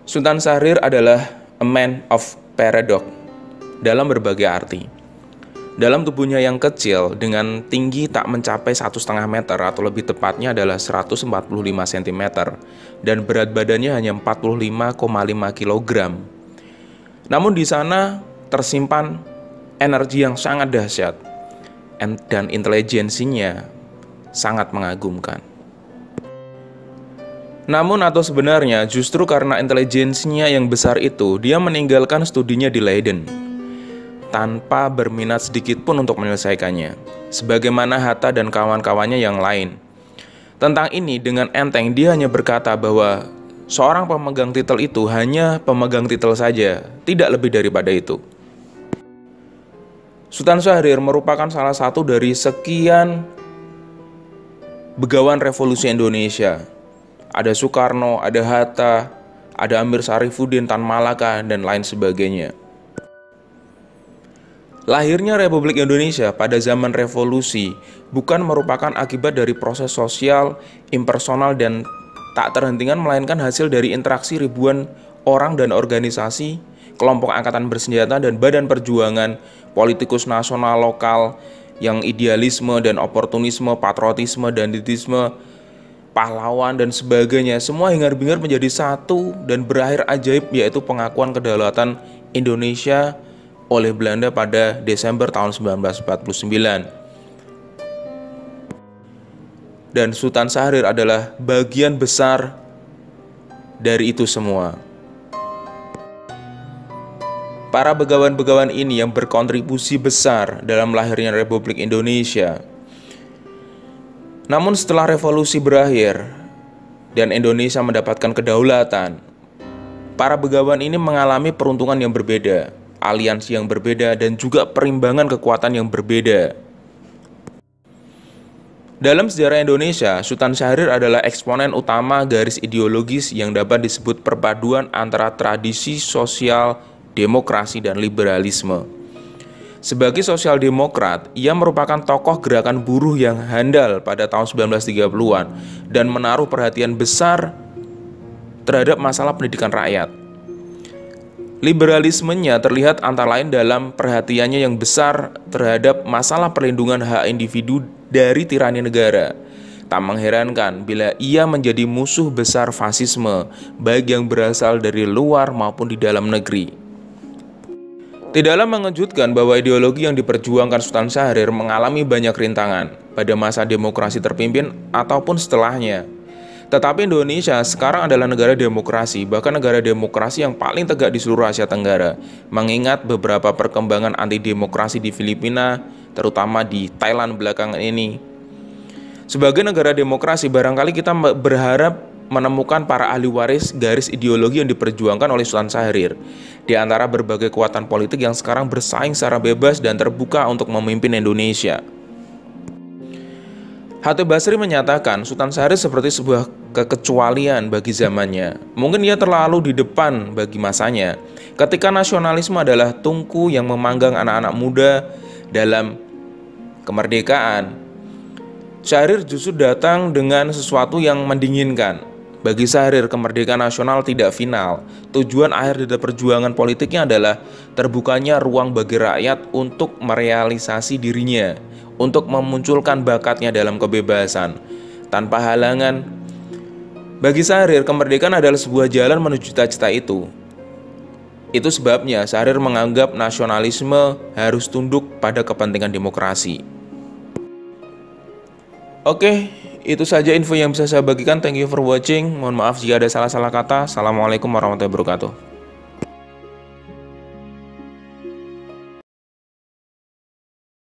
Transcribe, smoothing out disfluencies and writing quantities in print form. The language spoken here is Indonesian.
Sultan Syahrir adalah a man of paradox dalam berbagai arti. Dalam tubuhnya yang kecil dengan tinggi tak mencapai 1,5 meter atau lebih tepatnya adalah 145 cm dan berat badannya hanya 45,5 kg. Namun di sana tersimpan energi yang sangat dahsyat dan intelijensinya sangat mengagumkan. Namun atau sebenarnya justru karena intelijensinya yang besar itu, dia meninggalkan studinya di Leiden tanpa berminat sedikit pun untuk menyelesaikannya, sebagaimana Hatta dan kawan-kawannya yang lain. Tentang ini dengan enteng dia hanya berkata bahwa seorang pemegang titel itu hanya pemegang titel saja, tidak lebih daripada itu. Sultan Syahrir merupakan salah satu dari sekian begawan revolusi Indonesia. Ada Soekarno, ada Hatta, ada Amir Syarifuddin, Tan Malaka, dan lain sebagainya. Lahirnya Republik Indonesia pada zaman revolusi bukan merupakan akibat dari proses sosial, impersonal, dan tak terhentikan, melainkan hasil dari interaksi ribuan orang dan organisasi, kelompok angkatan bersenjata, dan badan perjuangan, politikus nasional lokal yang idealisme dan oportunisme, patriotisme, dan ditisme, pahlawan, dan sebagainya. Semua hingar-bingar menjadi satu dan berakhir ajaib, yaitu pengakuan kedaulatan Indonesia oleh Belanda pada Desember tahun 1949. Dan Sultan Syahrir adalah bagian besar dari itu semua. Para begawan-begawan ini yang berkontribusi besar dalam lahirnya Republik Indonesia. Namun setelah revolusi berakhir dan Indonesia mendapatkan kedaulatan, para begawan ini mengalami peruntungan yang berbeda, aliansi yang berbeda, dan juga perimbangan kekuatan yang berbeda. Dalam sejarah Indonesia, Sultan Syahrir adalah eksponen utama garis ideologis yang dapat disebut perpaduan antara tradisi sosial, demokrasi, dan liberalisme. Sebagai sosial demokrat, ia merupakan tokoh gerakan buruh yang handal pada tahun 1930-an dan menaruh perhatian besar terhadap masalah pendidikan rakyat. Liberalismenya terlihat antara lain dalam perhatiannya yang besar terhadap masalah perlindungan hak individu dari tirani negara. Tak mengherankan bila ia menjadi musuh besar fasisme, baik yang berasal dari luar maupun di dalam negeri. Tidaklah mengejutkan bahwa ideologi yang diperjuangkan Sultan Syahrir mengalami banyak rintangan pada masa demokrasi terpimpin ataupun setelahnya. Tetapi Indonesia sekarang adalah negara demokrasi, bahkan negara demokrasi yang paling tegak di seluruh Asia Tenggara, mengingat beberapa perkembangan anti-demokrasi di Filipina, terutama di Thailand belakangan ini. Sebagai negara demokrasi, barangkali kita berharap menemukan para ahli waris garis ideologi yang diperjuangkan oleh Sultan Syahrir di antara berbagai kekuatan politik yang sekarang bersaing secara bebas dan terbuka untuk memimpin Indonesia. Hatib Basri menyatakan Sultan Syahrir seperti sebuah kekecualian bagi zamannya. Mungkin ia terlalu di depan bagi masanya. Ketika nasionalisme adalah tungku yang memanggang anak-anak muda dalam kemerdekaan, Syahrir justru datang dengan sesuatu yang mendinginkan. Bagi Syahrir, kemerdekaan nasional tidak final. Tujuan akhir dari perjuangan politiknya adalah terbukanya ruang bagi rakyat untuk merealisasi dirinya, untuk memunculkan bakatnya dalam kebebasan tanpa halangan. Bagi Syahrir, kemerdekaan adalah sebuah jalan menuju cita-cita itu. Itu sebabnya Syahrir menganggap nasionalisme harus tunduk pada kepentingan demokrasi. Oke, itu saja info yang bisa saya bagikan. Thank you for watching. Mohon maaf jika ada salah-salah kata. Assalamualaikum warahmatullahi wabarakatuh.